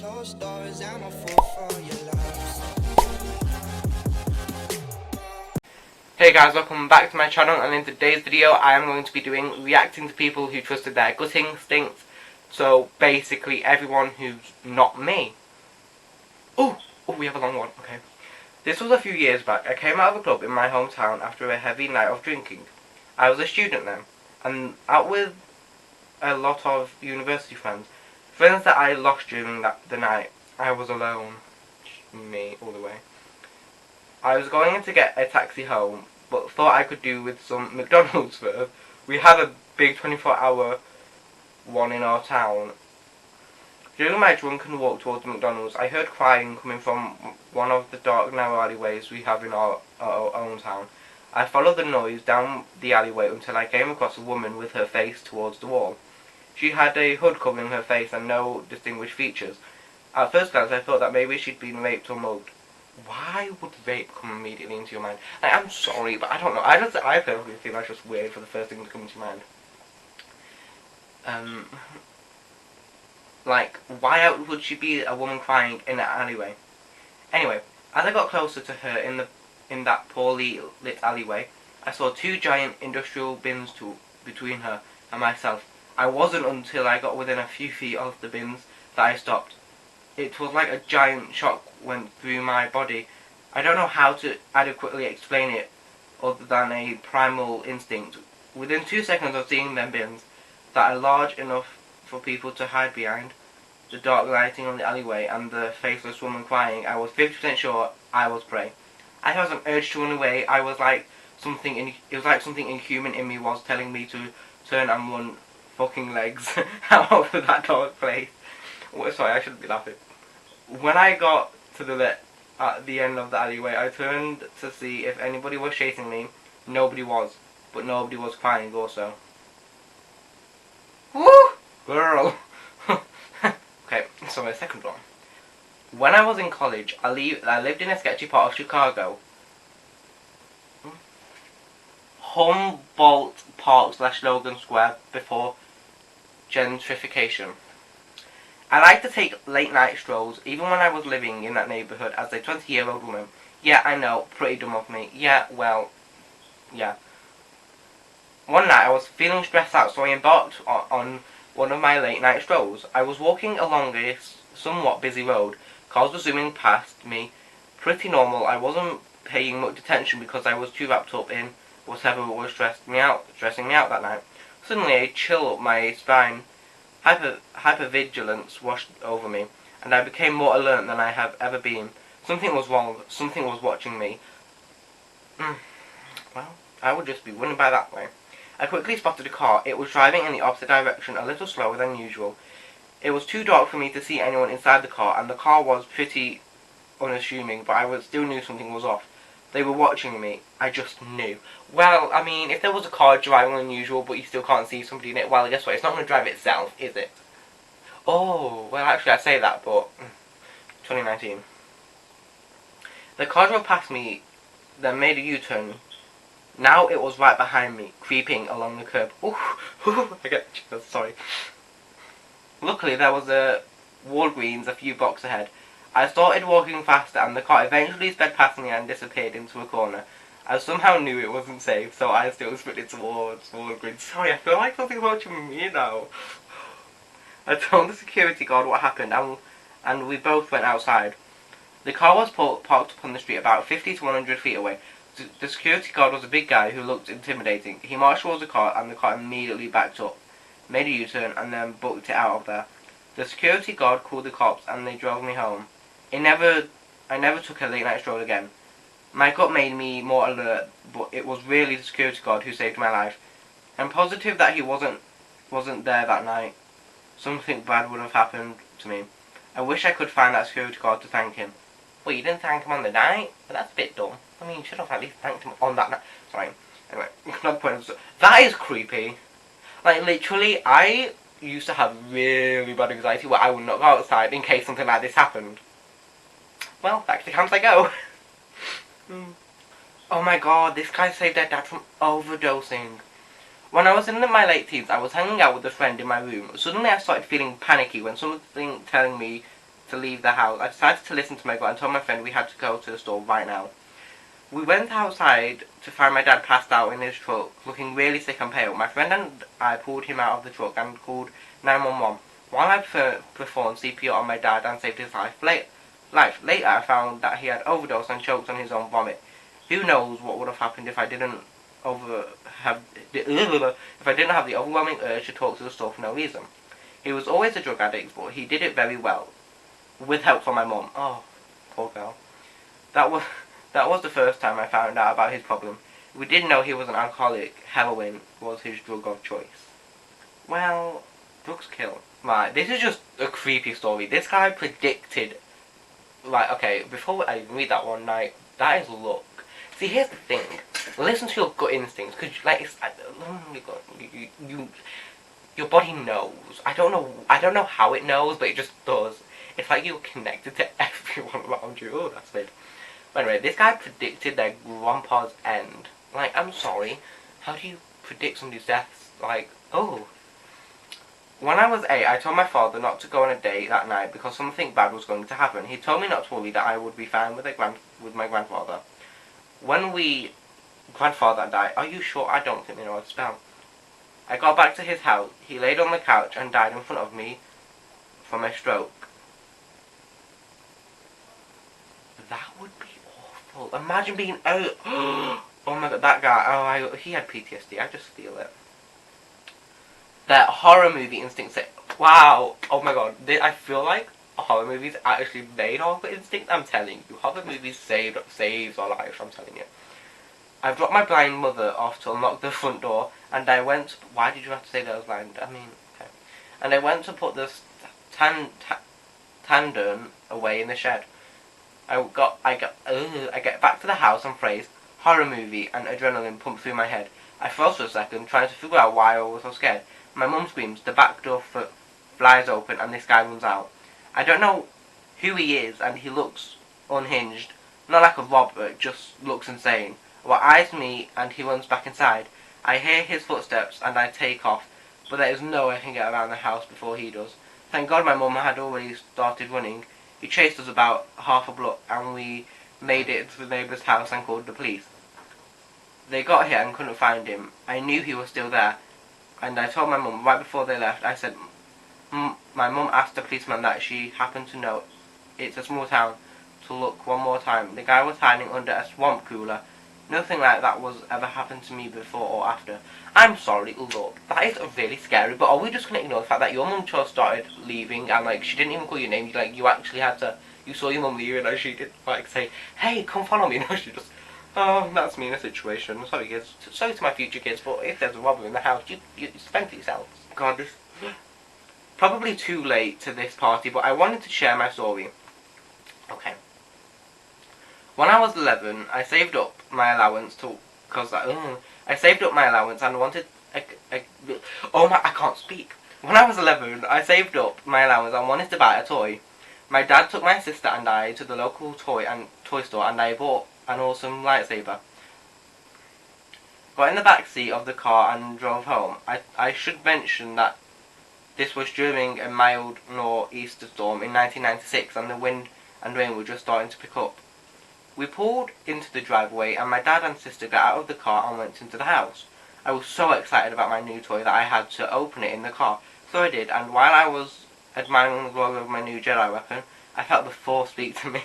closed doors, I'm a fool for your love. Hey guys, welcome back to my channel, and in today's video I am going to be reacting to people who trusted their gut instincts. So basically everyone who's not me. Oh, we have a long one, okay. This was a few years back. I came out of a club in my hometown after a heavy night of drinking. I was a student then, and out with a lot of university friends. Friends that I lost during the night. I was alone. Me, all the way. I was going to get a taxi home, but thought I could do with some McDonald's first. We have a big 24-hour one in our town. During my drunken walk towards McDonald's, I heard crying coming from one of the dark, narrow alleyways we have in our own town. I followed the noise down the alleyway until I came across a woman with her face towards the wall. She had a hood covering her face and no distinguished features. At first glance, I thought that maybe she'd been raped or mugged. Why would rape come immediately into your mind? Like, I'm sorry, but I don't know. I personally think that's just weird for the first thing to come to your mind. Like, why would she be a woman crying in an alleyway? Anyway, as I got closer to her in that poorly lit alleyway, I saw two giant industrial bins between her and myself. I wasn't until I got within a few feet of the bins that I stopped. It was like a giant shock went through my body. I don't know how to adequately explain it other than a primal instinct. Within 2 seconds of seeing them bins that are large enough for people to hide behind, the dark lighting on the alleyway and the faceless woman crying, I was 50% sure I was prey. I had an urge to run away. It was like something inhuman in me was telling me to turn and run fucking legs out of that dark place. Sorry, I shouldn't be laughing. When I got to at the end of the alleyway, I turned to see if anybody was chasing me. Nobody was, but nobody was crying also. Woo! Girl! Okay, so my second one. When I was in college, I lived in a sketchy part of Chicago. Humboldt Park / Logan Square before gentrification. I like to take late night strolls, even when I was living in that neighborhood as a 20-year-old woman. Yeah, I know, pretty dumb of me. Yeah, well, yeah. One night I was feeling stressed out, so I embarked on one of my late night strolls. I was walking along a somewhat busy road. Cars were zooming past me. Pretty normal. I wasn't paying much attention because I was too wrapped up in whatever was stressing me out that night. Suddenly a chill up my spine. Hypervigilance washed over me, and I became more alert than I have ever been. Something was wrong. Something was watching me. Well, I would just be running by that way. I quickly spotted a car. It was driving in the opposite direction, a little slower than usual. It was too dark for me to see anyone inside the car, and the car was pretty unassuming, but I still knew something was off. They were watching me. I just knew. Well, I mean, if there was a car driving unusual, but you still can't see somebody in it, well, guess what? It's not going to drive itself, is it? Oh, well, actually, I say that, but 2019. The car drove past me, then made a U-turn. Now it was right behind me, creeping along the curb. Ooh, I get chills, sorry. Luckily, there was a Walgreens a few blocks ahead. I started walking faster, and the car eventually sped past me and disappeared into a corner. I somehow knew it wasn't safe, so I still sprinted towards Walgreens. Sorry, I feel like something's watching me now. I told the security guard what happened, and we both went outside. The car was parked up on the street about 50 to 100 feet away. The security guard was a big guy who looked intimidating. He marched towards the car, and the car immediately backed up, made a U-turn, and then booked it out of there. The security guard called the cops, and they drove me home. I never took a late night stroll again. My gut made me more alert, but it was really the security guard who saved my life. I'm positive that he wasn't there that night. Something bad would have happened to me. I wish I could find that security guard to thank him. Well, you didn't thank him on the night? Well, that's a bit dumb. I mean, you should have at least thanked him on that night. Sorry. Anyway, another point. That is creepy. Like, literally, I used to have really bad anxiety where I would not go outside in case something like this happened. Well, back to the camps I go. Oh my god, this guy saved their dad from overdosing. When I was in my late teens, I was hanging out with a friend in my room. Suddenly I started feeling panicky when something to leave the house. I decided to listen to my gut and told my friend we had to go to the store right now. We went outside to find my dad passed out in his truck, looking really sick and pale. My friend and I pulled him out of the truck and called 911. While I performed CPR on my dad and saved his life, later I found that he had overdosed and choked on his own vomit. Who knows what would have happened if I didn't have the overwhelming urge to talk to the store for no reason. He was always a drug addict, but he did it very well, with help from my mum. Oh, poor girl. That was the first time I found out about his problem. We didn't know he was an alcoholic. Heroin was his drug of choice. Well, drugs kill. Right, this is just a creepy story. This guy predicted... Like, okay, before I read that one night, that is luck. See, here's the thing. Listen to your gut instincts, because, like, it's... your body knows. I don't know how it knows, but it just does. It's like you're connected to everyone around you. Oh, that's weird. But anyway, this guy predicted their grandpa's end. Like, I'm sorry. How do you predict somebody's death? Like, oh... When I was 8, I told my father not to go on a date that night because something bad was going to happen. He told me not to worry, that I would be fine with my grandfather. When grandfather died, are you sure? I don't think they know how to spell. I got back to his house. He laid on the couch and died in front of me from a stroke. That would be awful. Imagine being out. Oh my god, that guy. Oh, he had PTSD. I just feel it. That horror movie instinct said, wow, oh my god, I feel like horror movies actually made horror instinct. I'm telling you, horror movies saves our lives, I'm telling you. I dropped my blind mother off to unlock the front door, and I went, why did you have to say that I was blind? I mean, okay. And I went to put the tandem away in the shed. I get back to the house and phrase, horror movie, and adrenaline pumped through my head. I froze for a second, trying to figure out why I was so scared. My mum screams, the back door flies open, and this guy runs out. I don't know who he is, and he looks unhinged. Not like a robber, just looks insane. Our eyes meet, and he runs back inside. I hear his footsteps, and I take off, but there is no way I can get around the house before he does. Thank God my mum had already started running. He chased us about half a block, and we made it to the neighbour's house and called the police. They got here and couldn't find him. I knew he was still there. And I told my mum right before they left, I said, my mum asked the policeman that she happened to know it's a small town to look one more time. The guy was hiding under a swamp cooler. Nothing like that was ever happened to me before or after. I'm sorry, look, that is really scary, but are we just going to ignore the fact that your mum just started leaving and, like, she didn't even call your name, like, you actually had to, you saw your mum leaving and she didn't, like, say, hey, come follow me, no, she just... Oh, that's me in a situation. Sorry kids. Sorry to my future kids, but if there's a robber in the house, you spend for yourselves. God, this... Probably too late to this party, but I wanted to share my story. Okay. When I was 11, I saved up my allowance to... I saved up my allowance and wanted... I can't speak. When I was 11, I saved up my allowance and wanted to buy a toy. My dad took my sister and I to the local toy store and I bought an awesome lightsaber. Got in the back seat of the car and drove home. I should mention that this was during a mild nor'easter storm in 1996 and the wind and rain were just starting to pick up. We pulled into the driveway and my dad and sister got out of the car and went into the house. I was so excited about my new toy that I had to open it in the car. So I did, and while I was admiring the glory of my new Jedi weapon, I felt the Force speak to me.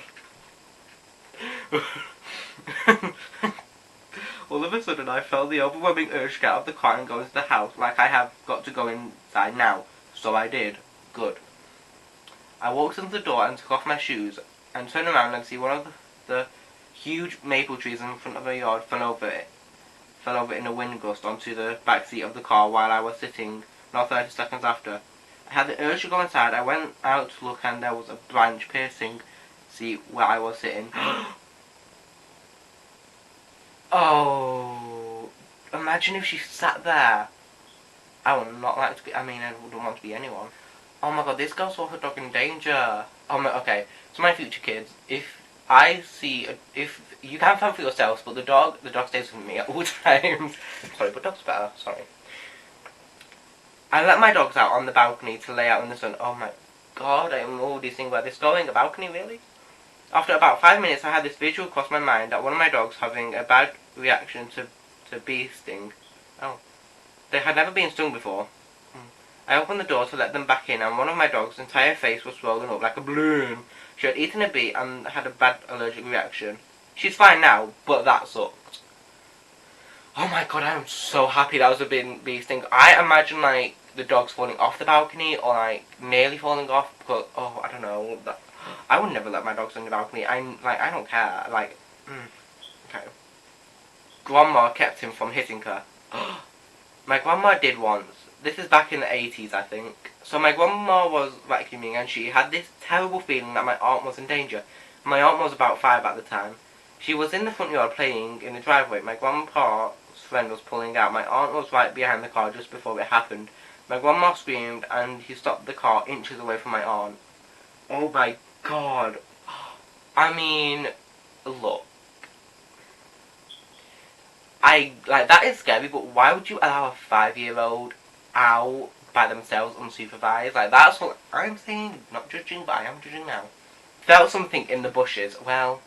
All of a sudden I felt the overwhelming urge to get out of the car and go into the house, like I have got to go inside now. So I did. Good. I walked into the door and took off my shoes, and turned around and see one of the huge maple trees in front of my yard fell over in a wind gust onto the back seat of the car while I was sitting, not 30 seconds after. I had the urge to go inside. I went out to look and there was a branch piercing seat where I was sitting. Oh, imagine if she sat there. I would not like to be, I wouldn't want to be anyone. Oh my god, this girl saw her dog in danger. Okay, so my future kids, if you can fend for yourselves, but the dog stays with me at all times. Sorry, but dog's better, sorry. I let my dogs out on the balcony to lay out in the sun. Oh my god, I am already thinking about this going, a balcony, really? After about 5 minutes, I had this visual cross my mind that one of my dogs having a bad reaction to bee sting. Oh. They had never been stung before. I opened the door to let them back in, and one of my dog's entire face was swollen up like a balloon. She had eaten a bee and had a bad allergic reaction. She's fine now, but that sucked. Oh my god, I am so happy that was a bee sting. I imagine, like, the dogs falling off the balcony, or, like, nearly falling off, because, oh, I don't know. I would never let my dogs on the balcony. I don't care. Like, okay. Grandma kept him from hitting her. My grandma did once. This is back in the 80s, I think. So my grandma was vacuuming and she had this terrible feeling that my aunt was in danger. My aunt was about 5 at the time. She was in the front yard playing in the driveway. My grandpa's friend was pulling out. My aunt was right behind the car just before it happened. My grandma screamed and he stopped the car inches away from my aunt. Oh my god. I mean, look. That is scary, but why would you allow a 5-year-old out by themselves unsupervised? Like, that's what I'm saying. Not judging, but I am judging now. Felt something in the bushes. Well,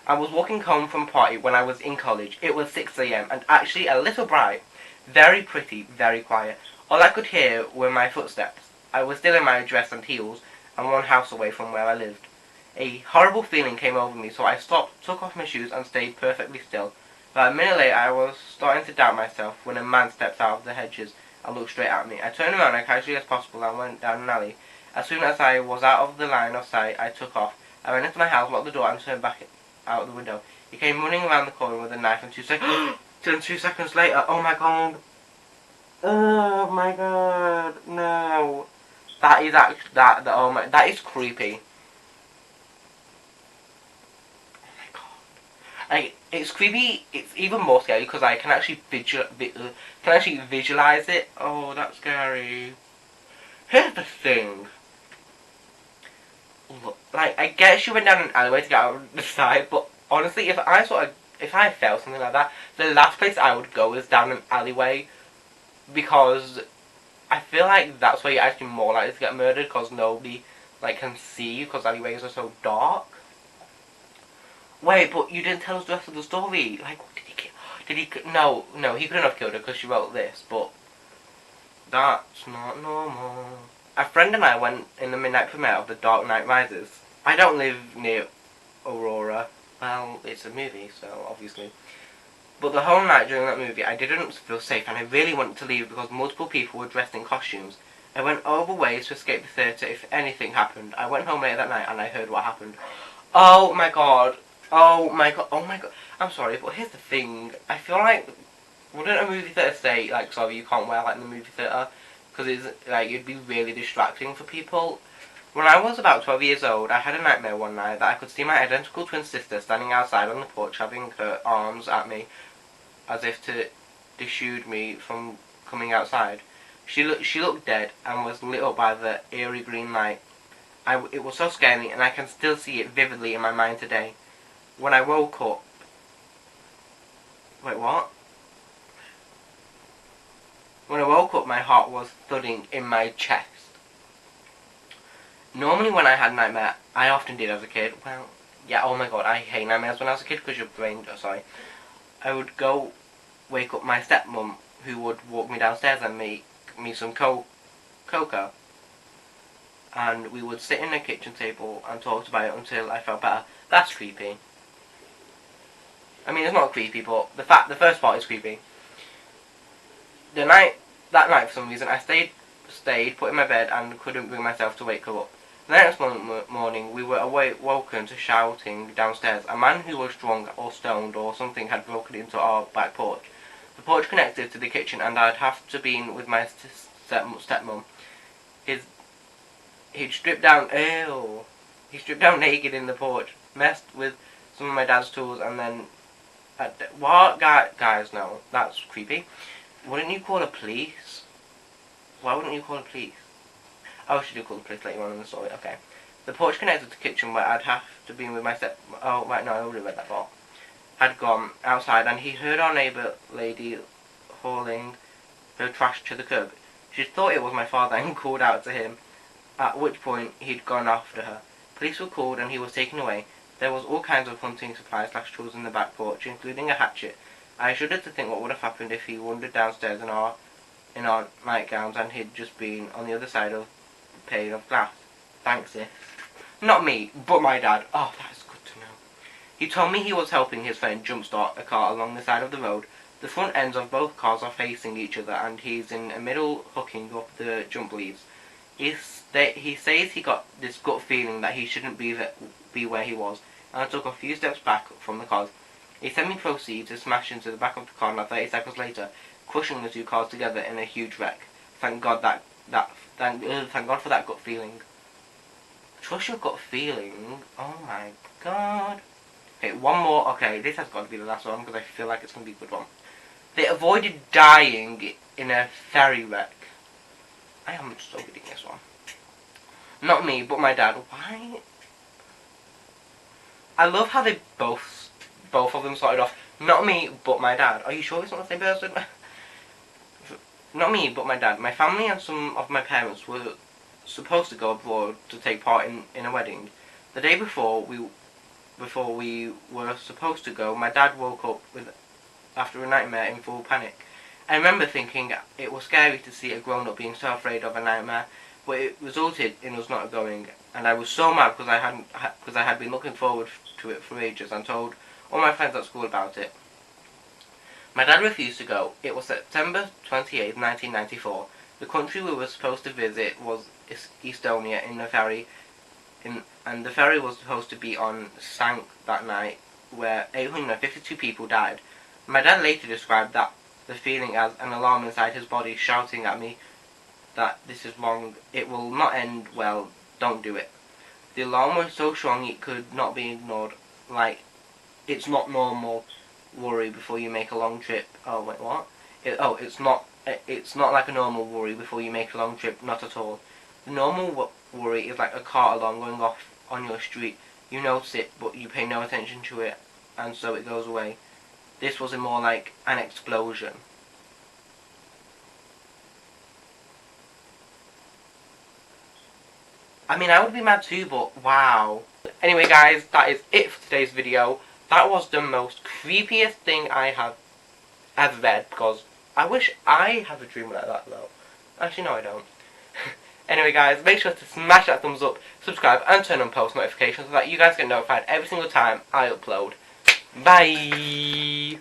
I was walking home from a party when I was in college. It was 6 a.m. and actually a little bright. Very pretty, very quiet. All I could hear were my footsteps. I was still in my dress and heels, and one house away from where I lived. A horrible feeling came over me, so I stopped, took off my shoes, and stayed perfectly still. About a minute later, I was starting to doubt myself when a man stepped out of the hedges and looked straight at me. I turned around as casually as possible and went down an alley. As soon as I was out of the line of sight, I took off. I went into my house, locked the door, and turned back out the window. He came running around the corner with a knife, and 2 seconds. Then 2 seconds later, oh my god! Oh my god! No, that is actually that is creepy. Like, it's creepy. It's even more scary because I can actually visualize it. Oh, that's scary. Here's the thing. Look, like, I guess you went down an alleyway to get out of the side, but honestly, if I felt something like that, the last place I would go is down an alleyway, because I feel like that's where you're actually more likely to get murdered because nobody can see you because alleyways are so dark. Wait, but you didn't tell us the rest of the story. Like, what did he kill? No, he couldn't have killed her because she wrote this, but that's not normal. A friend and I went in the midnight premiere of The Dark Knight Rises. I don't live near Aurora. Well, it's a movie, so obviously. But the whole night during that movie, I didn't feel safe, and I really wanted to leave because multiple people were dressed in costumes. I went over ways to escape the theatre if anything happened. I went home later that night and I heard what happened. Oh my god. Oh my god, oh my god. I'm sorry, but here's the thing. I feel like, wouldn't a movie theatre say, sorry, you can't wear, in the movie theatre? Because it's, it'd be really distracting for people. When I was about 12 years old, I had a nightmare one night that I could see my identical twin sister standing outside on the porch having her arms at me, as if to dissuade me from coming outside. She looked dead and was lit up by the eerie green light. It was so scary, and I can still see it vividly in my mind today. When I woke up... Wait, what? When I woke up, my heart was thudding in my chest. Normally when I had nightmare, I often did as a kid. Well, yeah, oh my god, I hate nightmares when I was a kid because your brain... Oh, sorry. I would go wake up my stepmom, who would walk me downstairs and make me some cocoa. And we would sit in the kitchen table and talk about it until I felt better. That's creepy. I mean, it's not creepy, but the first part is creepy. That night, for some reason, I stayed put in my bed and couldn't bring myself to wake her up. The next morning, we were woken to shouting downstairs. A man who was drunk or stoned or something had broken into our back porch. The porch connected to the kitchen, and I'd have to been with my stepmom. He'd stripped down. Ew. He stripped down naked in the porch, messed with some of my dad's tools, and then. What? Guys, no. That's creepy. Wouldn't you call the police? Why wouldn't you call the police? Oh, should you call the police later on in the story? Okay. The porch connected to the kitchen where I'd have to be with my Oh, right, no, I already read that part. Had gone outside, and he heard our neighbour lady hauling her trash to the curb. She thought it was my father and called out to him. at which point he'd gone after her. Police were called and he was taken away. There was all kinds of hunting supplies / tools in the back porch, including a hatchet. I shuddered to think what would have happened if he wandered downstairs in our nightgowns and he'd just been on the other side of the pane of glass. Thanks, sis. Not me, but my dad. Oh, that's good to know. He told me he was helping his friend jumpstart a car along the side of the road. The front ends of both cars are facing each other and he's in the middle hooking up the jump leads. He says he got this gut feeling that he shouldn't be where he was, and I took a few steps back from the cars. He sent me proceeds to smash into the back of the car, and 30 seconds later, crushing the two cars together in a huge wreck. Thank God thank God for that gut feeling. Trust your gut feeling. Oh my God. Okay, one more. Okay, this has got to be the last one because I feel like it's gonna be a good one. They avoided dying in a ferry wreck. I am so reading this one. Not me, but my dad. Why? I love how they both of them started off. Not me, but my dad. Are you sure it's not the same person? Not me, but my dad. My family and some of my parents were supposed to go abroad to take part in a wedding. The day before we were supposed to go, my dad woke up after a nightmare in full panic. I remember thinking it was scary to see a grown-up being so afraid of a nightmare, but it resulted in us not going, and I was so mad because I had been looking forward to it for ages and told all my friends at school about it. My dad refused to go. It was September 28, 1994. The country we were supposed to visit was Estonia in the ferry, and the ferry was supposed to be on sank that night, where 852 people died. My dad later described the feeling as an alarm inside his body shouting at me that this is wrong, it will not end well, don't do it. The alarm was so strong it could not be ignored, like, it's not normal worry before you make a long trip. Oh, wait, what? It's not like a normal worry before you make a long trip, not at all. The normal worry is like a car alarm going off on your street. You notice it, but you pay no attention to it, and so it goes away. This was more like an explosion. I mean, I would be mad too, but wow. Anyway guys, that is it for today's video. That was the most creepiest thing I have ever read, because I wish I have a dream like that though. Actually no, I don't. Anyway guys, make sure to smash that thumbs up, subscribe and turn on post notifications so that you guys get notified every single time I upload. Bye!